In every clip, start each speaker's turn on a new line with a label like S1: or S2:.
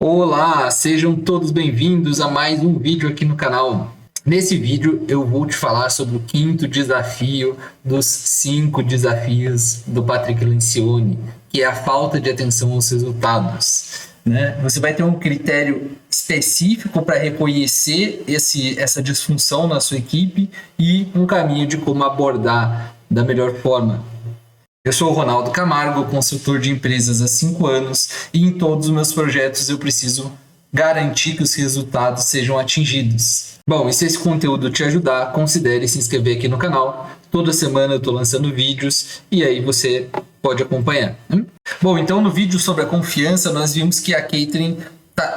S1: Olá, sejam todos bem-vindos a mais um vídeo aqui no canal. Nesse vídeo eu vou te falar sobre o quinto desafio dos 5 desafios do Patrick Lencioni, que é a falta de atenção aos resultados. Você vai ter um critério específico para reconhecer essa disfunção na sua equipe e um caminho de como abordar da melhor forma. Eu sou o Ronaldo Camargo, consultor de empresas há 5 anos e em todos os meus projetos eu preciso garantir que os resultados sejam atingidos. Bom, e se esse conteúdo te ajudar, considere se inscrever aqui no canal. Toda semana eu estou lançando vídeos e aí você pode acompanhar. Bom, então no vídeo sobre a confiança nós vimos que a Catherine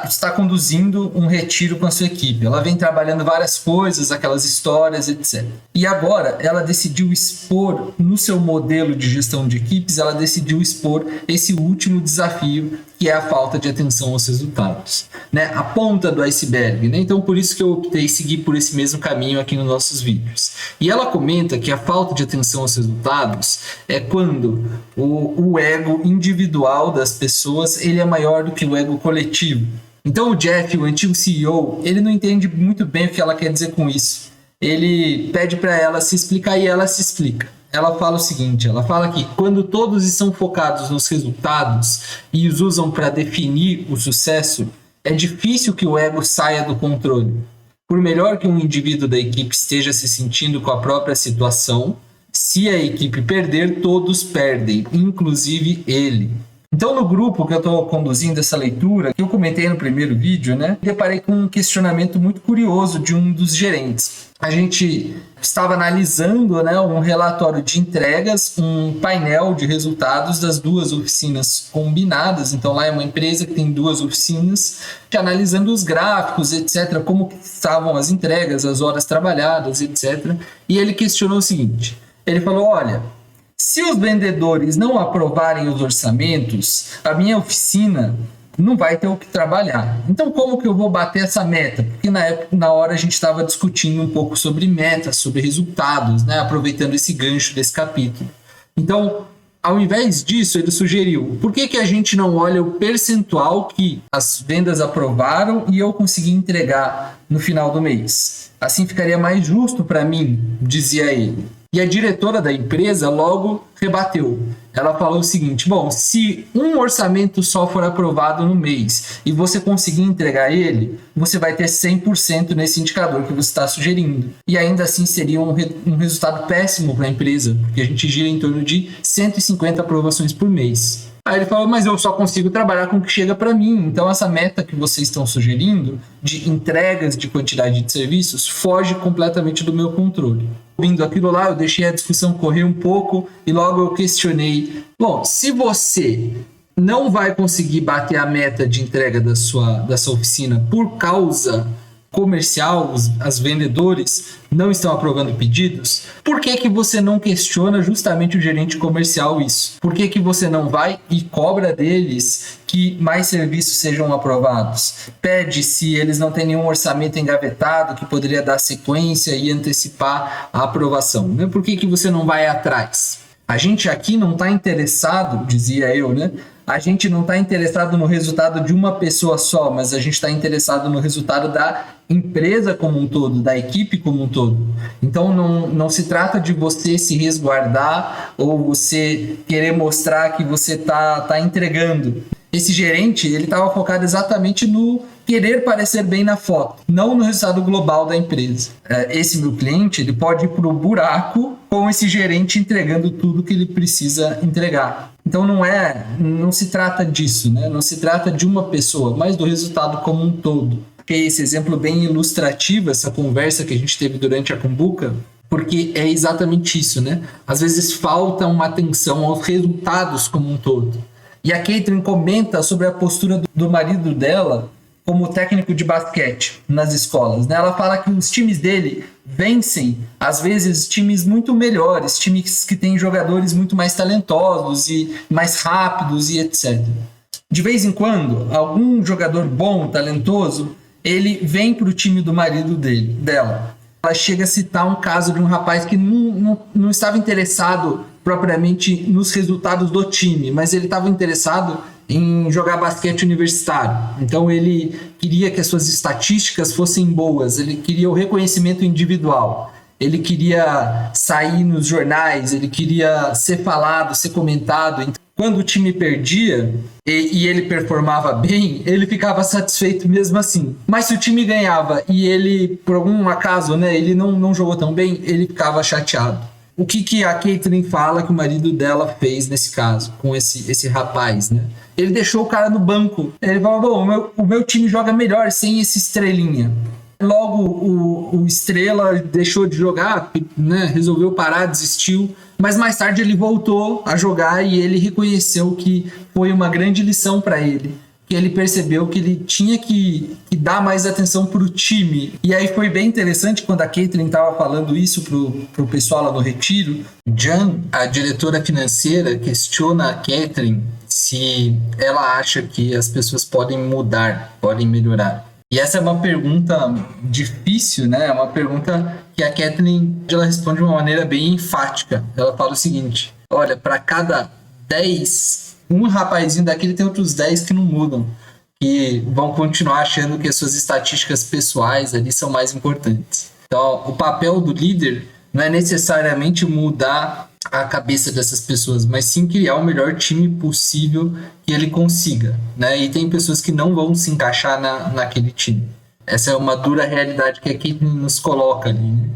S1: está conduzindo um retiro com a sua equipe. Ela vem trabalhando várias coisas, aquelas histórias, etc. E agora ela decidiu expor, no seu modelo de gestão de equipes, ela decidiu expor esse último desafio, que é a falta de atenção aos resultados. A ponta do iceberg. Então, por isso que eu optei seguir por esse mesmo caminho aqui nos nossos vídeos. E ela comenta que a falta de atenção aos resultados é quando o ego individual das pessoas ele é maior do que o ego coletivo. Então, o Jeff, o antigo CEO, ele não entende muito bem o que ela quer dizer com isso. Ele pede para ela se explicar e ela se explica. Ela fala o seguinte, ela fala que quando todos estão focados nos resultados e os usam para definir o sucesso, é difícil que o ego saia do controle. Por melhor que um indivíduo da equipe esteja se sentindo com a própria situação, se a equipe perder, todos perdem, inclusive ele. Então, no grupo que eu estou conduzindo essa leitura, que eu comentei no primeiro vídeo, deparei com um questionamento muito curioso de um dos gerentes. A gente estava analisando um relatório de entregas, um painel de resultados das 2 oficinas combinadas. Então, lá é uma empresa que tem 2 oficinas, analisando os gráficos, etc., como estavam as entregas, as horas trabalhadas, etc. E ele questionou o seguinte, ele falou, olha, se os vendedores não aprovarem os orçamentos, a minha oficina não vai ter o que trabalhar. Então, como que eu vou bater essa meta? Porque na hora a gente estava discutindo um pouco sobre metas, sobre resultados, aproveitando esse gancho desse capítulo. Então, ao invés disso, ele sugeriu, por que a gente não olha o percentual que as vendas aprovaram e eu consegui entregar no final do mês? Assim ficaria mais justo para mim, dizia ele. E a diretora da empresa logo rebateu. Ela falou o seguinte, bom, se um orçamento só for aprovado no mês e você conseguir entregar ele, você vai ter 100% nesse indicador que você está sugerindo. E ainda assim seria um resultado péssimo para a empresa, porque a gente gira em torno de 150 aprovações por mês. Aí ele falou, mas eu só consigo trabalhar com o que chega para mim. Então essa meta que vocês estão sugerindo de entregas de quantidade de serviços foge completamente do meu controle. Ouvindo aquilo lá, eu deixei a discussão correr um pouco e logo eu questionei. Bom, se você não vai conseguir bater a meta de entrega da sua oficina por causa comercial, as vendedores não estão aprovando pedidos, por que você não questiona justamente o gerente comercial isso? Por que você não vai e cobra deles que mais serviços sejam aprovados? Pede se eles não têm nenhum orçamento engavetado que poderia dar sequência e antecipar a aprovação. Por que você não vai atrás? A gente aqui não está interessado, dizia eu, a gente não está interessado no resultado de uma pessoa só, mas a gente está interessado no resultado da empresa como um todo, da equipe como um todo. Então não se trata de você se resguardar ou você querer mostrar que você está entregando. Esse gerente ele estava focado exatamente no querer parecer bem na foto, não no resultado global da empresa. Esse meu cliente ele pode ir para o buraco com esse gerente entregando tudo que ele precisa entregar. Então não se trata disso, não se trata de uma pessoa, mas do resultado como um todo. Esse exemplo bem ilustrativo, essa conversa que a gente teve durante a Cumbuca, porque é exatamente isso, Às vezes falta uma atenção aos resultados como um todo. E a Catherine comenta sobre a postura do marido dela como técnico de basquete nas escolas. Ela fala que os times dele vencem, às vezes, times muito melhores, times que têm jogadores muito mais talentosos e mais rápidos e etc. De vez em quando, algum jogador bom, talentoso, ele vem para o time do marido dela. Ela chega a citar um caso de um rapaz que não estava interessado propriamente nos resultados do time, mas ele estava interessado em jogar basquete universitário. Então ele queria que as suas estatísticas fossem boas, ele queria o reconhecimento individual, ele queria sair nos jornais, ele queria ser falado, ser comentado. Então, quando o time perdia e ele performava bem, ele ficava satisfeito mesmo assim. Mas se o time ganhava e ele, por algum acaso, né, ele não jogou tão bem, ele ficava chateado. O que a Caitlyn fala que o marido dela fez nesse caso, com esse rapaz, né? Ele deixou o cara no banco. Ele falou, bom, o meu time joga melhor sem esse estrelinha. Logo, o Estrela deixou de jogar, né? Resolveu parar, desistiu. Mas mais tarde ele voltou a jogar e ele reconheceu que foi uma grande lição para ele. Que ele percebeu que ele tinha que dar mais atenção para o time. E aí foi bem interessante quando a Caitlyn estava falando isso pro pessoal lá no retiro. Jan, a diretora financeira, questiona a Caitlyn se ela acha que as pessoas podem mudar, podem melhorar. E essa é uma pergunta difícil, né? É uma pergunta que a Caitlyn ela responde de uma maneira bem enfática. Ela fala o seguinte, olha, para cada 10... um rapazinho daquele tem outros 10 que não mudam, que vão continuar achando que as suas estatísticas pessoais ali são mais importantes. Então, o papel do líder não é necessariamente mudar a cabeça dessas pessoas, mas sim criar o melhor time possível que ele consiga, né? E tem pessoas que não vão se encaixar naquele time. Essa é uma dura realidade que a Caitlyn nos coloca ali, né?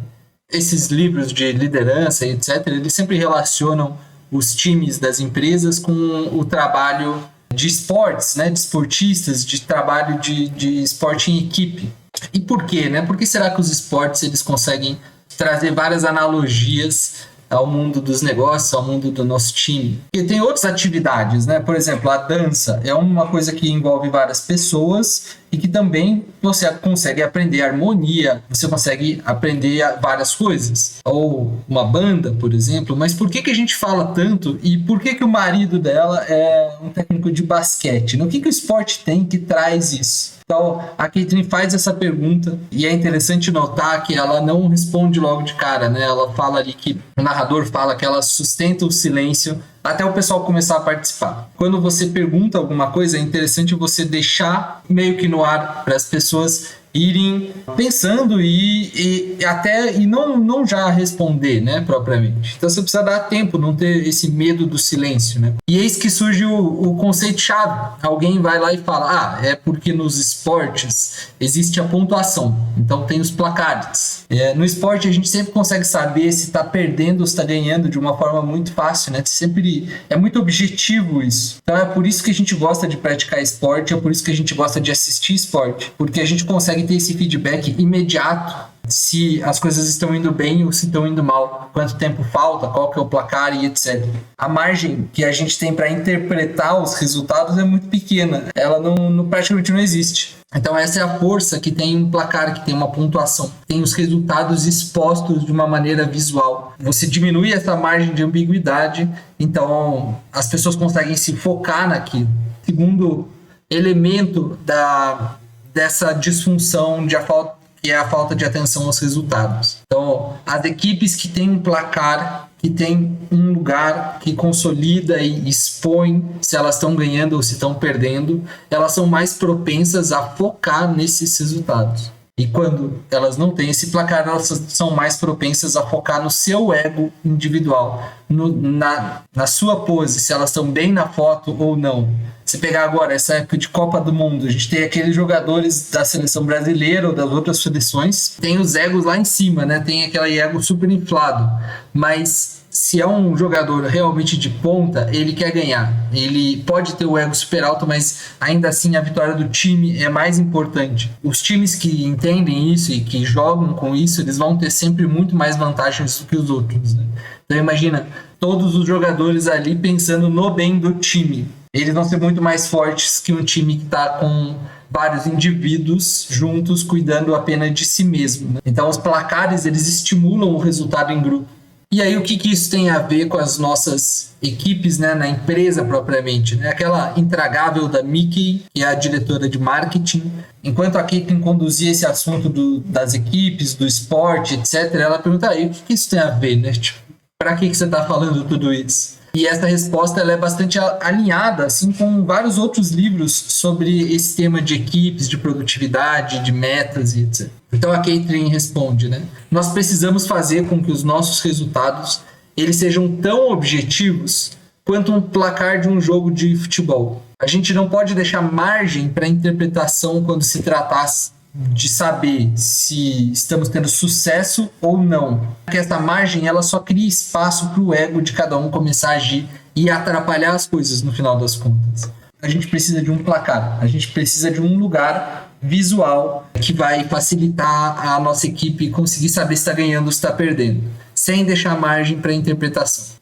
S1: Esses livros de liderança, etc., eles sempre relacionam os times das empresas com o trabalho de esportes, né, de esportistas, de trabalho de esporte em equipe. E por quê? Né? Por que será que os esportes eles conseguem trazer várias analogias ao mundo dos negócios, ao mundo do nosso time? Porque tem outras atividades, né? Por exemplo, a dança é uma coisa que envolve várias pessoas e que também você consegue aprender harmonia, você consegue aprender várias coisas. Ou uma banda, por exemplo. Mas por que a gente fala tanto e por que o marido dela é um técnico de basquete? O que o esporte tem que traz isso? Então, a Caitlyn faz essa pergunta e é interessante notar que ela não responde logo de cara, né? Ela fala ali que o narrador fala que ela sustenta o silêncio até o pessoal começar a participar. Quando você pergunta alguma coisa, é interessante você deixar meio que no ar para as pessoas irem pensando e não já responder, né, propriamente. Então você precisa dar tempo, não ter esse medo do silêncio, né? E eis que surge o conceito-chave. Alguém vai lá e fala, é porque nos esportes existe a pontuação, então tem os placares. No esporte a gente sempre consegue saber se está perdendo ou se está ganhando de uma forma muito fácil, né? Sempre é muito objetivo isso. Então é por isso que a gente gosta de praticar esporte, é por isso que a gente gosta de assistir esporte, porque a gente consegue ter esse feedback imediato se as coisas estão indo bem ou se estão indo mal, quanto tempo falta, qual que é o placar e etc. A margem que a gente tem para interpretar os resultados é muito pequena, ela praticamente não existe. Então essa é a força que tem um placar, que tem uma pontuação, tem os resultados expostos de uma maneira visual. Você diminui essa margem de ambiguidade, então as pessoas conseguem se focar naquilo. Segundo elemento dessa disfunção que é a falta de atenção aos resultados. Então, as equipes que têm um placar, que tem um lugar que consolida e expõe se elas estão ganhando ou se estão perdendo, elas são mais propensas a focar nesses resultados. E quando elas não têm esse placar, elas são mais propensas a focar no seu ego individual, na sua pose, se elas estão bem na foto ou não. Se pegar agora essa época de Copa do Mundo, a gente tem aqueles jogadores da seleção brasileira ou das outras seleções, tem os egos lá em cima, né? Tem aquele ego super inflado, mas se é um jogador realmente de ponta, ele quer ganhar. Ele pode ter o ego super alto, mas ainda assim a vitória do time é mais importante. Os times que entendem isso e que jogam com isso, eles vão ter sempre muito mais vantagens do que os outros, né? Então imagina, todos os jogadores ali pensando no bem do time. Eles vão ser muito mais fortes que um time que está com vários indivíduos juntos cuidando apenas de si mesmo, né? Então os placares, eles estimulam o resultado em grupo. E aí o que isso tem a ver com as nossas equipes, né, na empresa propriamente, né? Aquela intragável da Mickey, que é a diretora de marketing, enquanto a Caitlyn conduzia esse assunto das equipes, do esporte, etc., ela pergunta aí, o que isso tem a ver, né? Tipo, para que você está falando tudo isso? E essa resposta ela é bastante alinhada assim, com vários outros livros sobre esse tema de equipes, de produtividade, de metas e etc. Então a Caitlin responde, né? Nós precisamos fazer com que os nossos resultados eles sejam tão objetivos quanto um placar de um jogo de futebol. A gente não pode deixar margem para interpretação quando se tratar de saber se estamos tendo sucesso ou não. Porque essa margem ela só cria espaço para o ego de cada um começar a agir e atrapalhar as coisas no final das contas. A gente precisa de um placar, a gente precisa de um lugar visual que vai facilitar a nossa equipe conseguir saber se está ganhando ou se está perdendo, sem deixar margem para interpretação.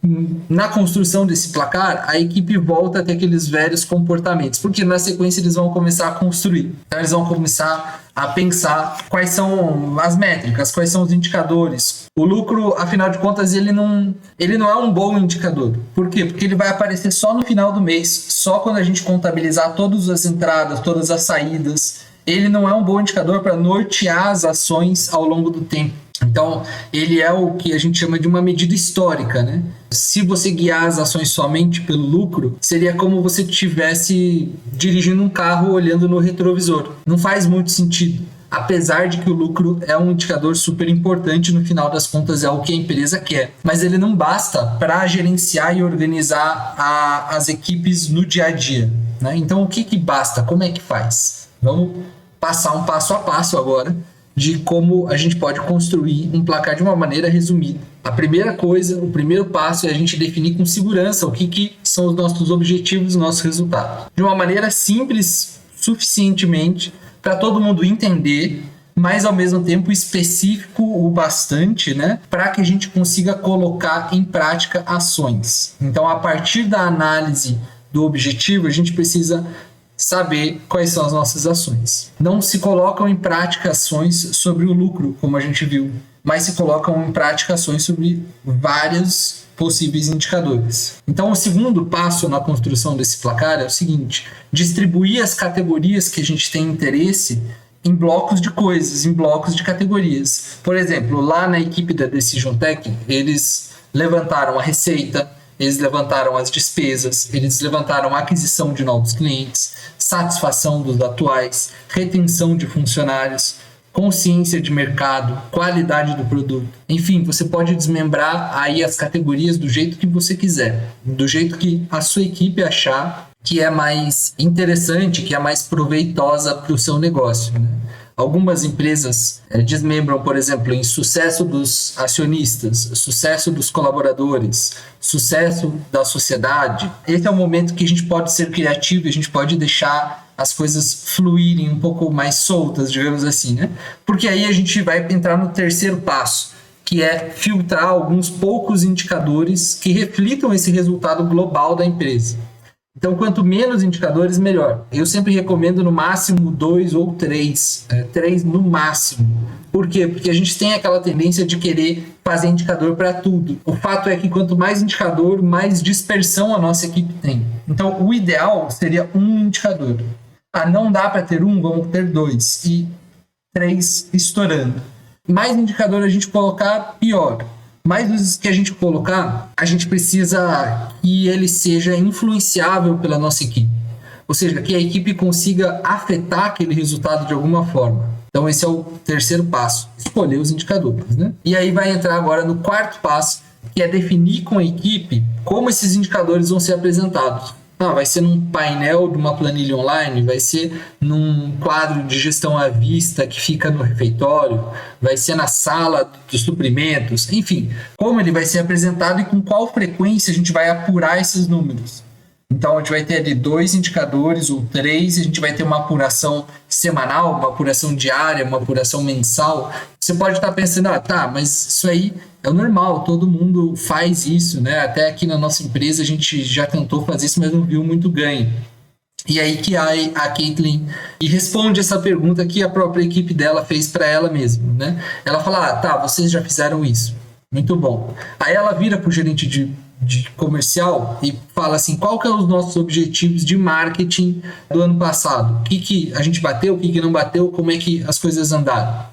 S1: Na construção desse placar, a equipe volta a ter aqueles velhos comportamentos, porque na sequência eles vão começar a construir. Então eles vão começar a pensar quais são as métricas, quais são os indicadores. O lucro, afinal de contas, ele não é um bom indicador. Por quê? Porque ele vai aparecer só no final do mês, só quando a gente contabilizar todas as entradas, todas as saídas. Ele não é um bom indicador para nortear as ações ao longo do tempo. Então, ele é o que a gente chama de uma medida histórica, né? Se você guiar as ações somente pelo lucro, seria como você estivesse dirigindo um carro olhando no retrovisor. Não faz muito sentido. Apesar de que o lucro é um indicador super importante, no final das contas é o que a empresa quer. Mas ele não basta para gerenciar e organizar as equipes no dia a dia, né? Então, o que basta? Como é que faz? Vamos passar um passo a passo agora de como a gente pode construir um placar de uma maneira resumida. A primeira coisa, o primeiro passo é a gente definir com segurança o que são os nossos objetivos, os nossos resultados. De uma maneira simples, suficientemente, para todo mundo entender, mas ao mesmo tempo específico o bastante, né, para que a gente consiga colocar em prática ações. Então, a partir da análise do objetivo, a gente precisa saber quais são as nossas ações. Não se colocam em prática ações sobre o lucro, como a gente viu, mas se colocam em prática ações sobre vários possíveis indicadores. Então, o segundo passo na construção desse placar é o seguinte: distribuir as categorias que a gente tem interesse em blocos de coisas, em blocos de categorias. Por exemplo, lá na equipe da Decision Tech, eles levantaram a receita, eles levantaram as despesas, eles levantaram a aquisição de novos clientes, satisfação dos atuais, retenção de funcionários, consciência de mercado, qualidade do produto. Enfim, você pode desmembrar aí as categorias do jeito que você quiser, do jeito que a sua equipe achar que é mais interessante, que é mais proveitosa para o seu negócio, né? Algumas empresas desmembram, por exemplo, em sucesso dos acionistas, sucesso dos colaboradores, sucesso da sociedade. Esse é o momento que a gente pode ser criativo, a gente pode deixar as coisas fluírem um pouco mais soltas, digamos assim, né? Porque aí a gente vai entrar no terceiro passo, que é filtrar alguns poucos indicadores que reflitam esse resultado global da empresa. Então, quanto menos indicadores, melhor. Eu sempre recomendo no máximo 2 ou 3. 3 no máximo. Por quê? Porque a gente tem aquela tendência de querer fazer indicador para tudo. O fato é que quanto mais indicador, mais dispersão a nossa equipe tem. Então, o ideal seria um indicador. Não dá para ter um, vamos ter 2. E 3 estourando. Mais indicador a gente colocar, pior. Mais os que a gente colocar, a gente precisa que ele seja influenciável pela nossa equipe. Ou seja, que a equipe consiga afetar aquele resultado de alguma forma. Então esse é o terceiro passo, escolher os indicadores, né? E aí vai entrar agora no quarto passo, que é definir com a equipe como esses indicadores vão ser apresentados. Vai ser num painel de uma planilha online, vai ser num quadro de gestão à vista que fica no refeitório, vai ser na sala dos suprimentos, enfim, como ele vai ser apresentado e com qual frequência a gente vai apurar esses números. Então, a gente vai ter ali 2 indicadores ou 3, e a gente vai ter uma apuração semanal, uma apuração diária, uma apuração mensal. Você pode estar pensando, mas isso aí é o normal, todo mundo faz isso, né? Até aqui na nossa empresa a gente já tentou fazer isso, mas não viu muito ganho. E aí que a Caitlin responde essa pergunta que a própria equipe dela fez para ela mesma, né? Ela fala, vocês já fizeram isso, muito bom. Aí ela vira para o gerente de comercial e fala assim, qual que é os nossos objetivos de marketing do ano passado? O que a gente bateu, o que não bateu, como é que as coisas andaram?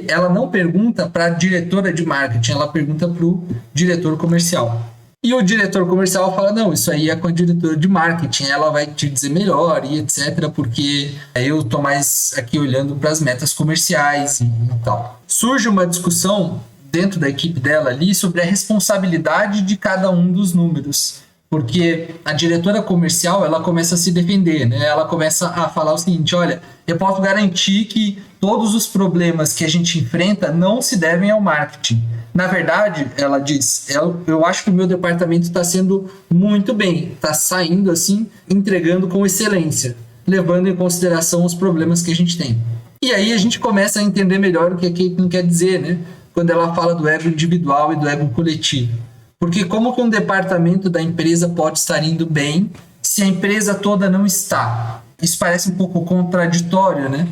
S1: Ela não pergunta para a diretora de marketing, ela pergunta para o diretor comercial. E o diretor comercial fala, não, isso aí é com a diretora de marketing, ela vai te dizer melhor e etc, porque eu tô mais aqui olhando para as metas comerciais e tal. Surge uma discussão dentro da equipe dela ali sobre a responsabilidade de cada um dos números. Porque a diretora comercial, ela começa a se defender, né? Ela começa a falar o seguinte, olha, eu posso garantir que todos os problemas que a gente enfrenta não se devem ao marketing. Na verdade, ela diz, eu acho que o meu departamento está sendo muito bem, está saindo assim, entregando com excelência, levando em consideração os problemas que a gente tem. E aí a gente começa a entender melhor o que a Caitlin quer dizer, né? Quando ela fala do ego individual e do ego coletivo. Porque como que um departamento da empresa pode estar indo bem se a empresa toda não está? Isso parece um pouco contraditório, né?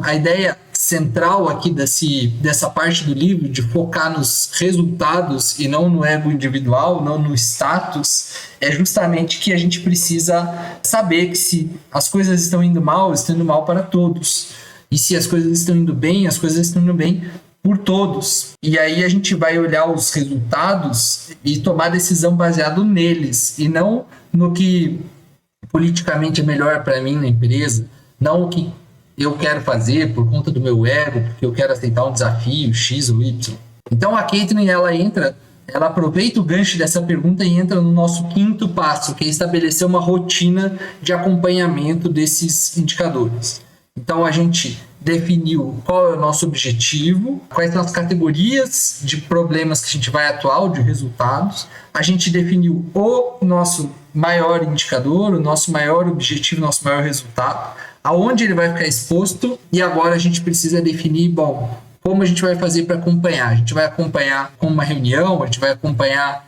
S1: A ideia central aqui dessa parte do livro, de focar nos resultados e não no ego individual, não no status, é justamente que a gente precisa saber que se as coisas estão indo mal para todos. E se as coisas estão indo bem, as coisas estão indo bem por todos. E aí a gente vai olhar os resultados e tomar decisão baseado neles e não no que politicamente é melhor para mim na empresa, não o que eu quero fazer por conta do meu ego, porque eu quero aceitar um desafio X ou Y. Então a Caitlin, ela aproveita o gancho dessa pergunta e entra no nosso quinto passo, que é estabelecer uma rotina de acompanhamento desses indicadores. Então a gente definiu qual é o nosso objetivo, quais são as categorias de problemas que a gente vai atuar, de resultados. A gente definiu o nosso maior indicador, o nosso maior objetivo, o nosso maior resultado, aonde ele vai ficar exposto, e agora a gente precisa definir, como a gente vai fazer para acompanhar. A gente vai acompanhar com uma reunião, a gente vai acompanhar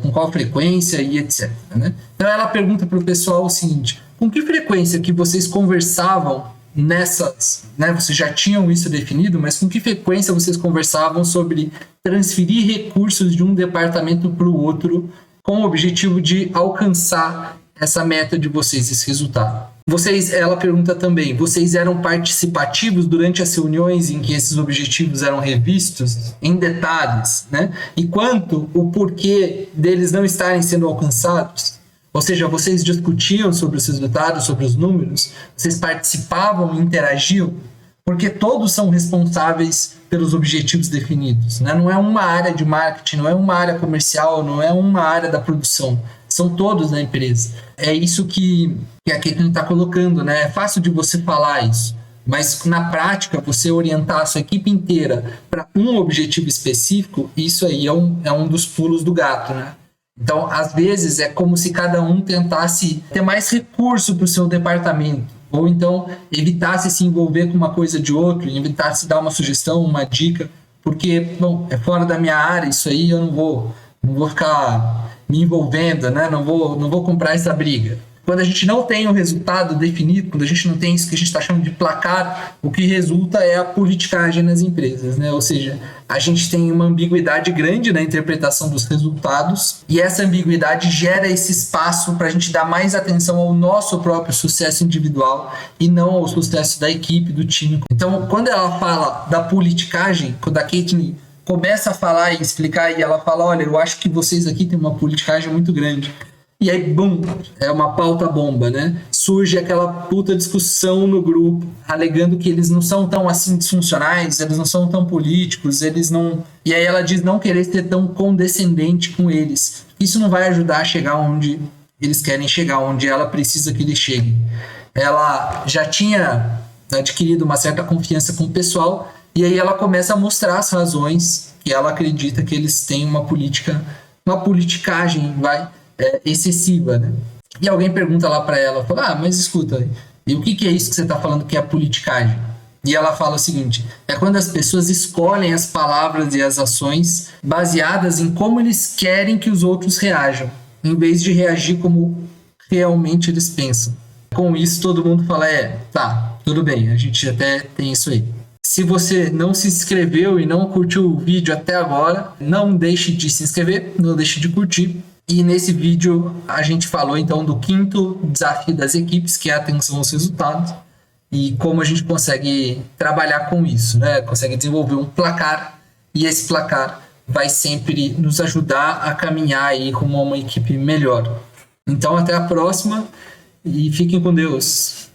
S1: com qual frequência e etc. Né? Então ela pergunta para o pessoal o seguinte, com que frequência que vocês conversavam nessas, né, vocês já tinham isso definido, mas com que frequência vocês conversavam sobre transferir recursos de um departamento para o outro com o objetivo de alcançar essa meta de vocês, esse resultado? Ela pergunta também, vocês eram participativos durante as reuniões em que esses objetivos eram revistos em detalhes, né? E quanto o porquê deles não estarem sendo alcançados? Ou seja, vocês discutiam sobre os resultados, sobre os números, vocês participavam e interagiam, porque todos são responsáveis pelos objetivos definidos, né? Não é uma área de marketing, não é uma área comercial, não é uma área da produção, são todos na empresa. É isso que a Caitlin está colocando, né? É fácil de você falar isso, mas na prática, você orientar a sua equipe inteira para um objetivo específico, isso aí é um dos pulos do gato, né? Então, às vezes, é como se cada um tentasse ter mais recurso para o seu departamento, ou então evitasse se envolver com uma coisa de outro, evitasse dar uma sugestão, uma dica, porque, é fora da minha área isso aí, eu não vou ficar me envolvendo, né? Não vou comprar essa briga. Quando a gente não tem o resultado definido, quando a gente não tem isso que a gente está chamando de placar, o que resulta é a politicagem nas empresas, né? Ou seja, a gente tem uma ambiguidade grande na interpretação dos resultados e essa ambiguidade gera esse espaço para a gente dar mais atenção ao nosso próprio sucesso individual e não ao sucesso da equipe, do time. Então, quando ela fala da politicagem, quando a Caitlin começa a falar e explicar e ela fala, olha, eu acho que vocês aqui têm uma politicagem muito grande. E aí, bum, é uma pauta bomba, né? Surge aquela puta discussão no grupo, alegando que eles não são tão assim disfuncionais, eles não são tão políticos, eles não... E aí ela diz não querer ser tão condescendente com eles. Isso não vai ajudar a chegar onde eles querem chegar, onde ela precisa que eles cheguem. Ela já tinha adquirido uma certa confiança com o pessoal, e aí ela começa a mostrar as razões que ela acredita que eles têm uma politicagem, excessiva, né? E alguém pergunta lá para ela, fala, mas escuta, e o que é isso que você está falando que é a politicagem? E ela fala o seguinte, é quando as pessoas escolhem as palavras e as ações baseadas em como eles querem que os outros reajam, em vez de reagir como realmente eles pensam. Com isso, todo mundo fala, tá, tudo bem, a gente até tem isso aí. Se você não se inscreveu e não curtiu o vídeo até agora, não deixe de se inscrever, não deixe de curtir. E nesse vídeo a gente falou então do quinto desafio das equipes, que é a atenção aos resultados, e como a gente consegue trabalhar com isso, né? Consegue desenvolver um placar, e esse placar vai sempre nos ajudar a caminhar aí rumo a uma equipe melhor. Então, até a próxima e fiquem com Deus.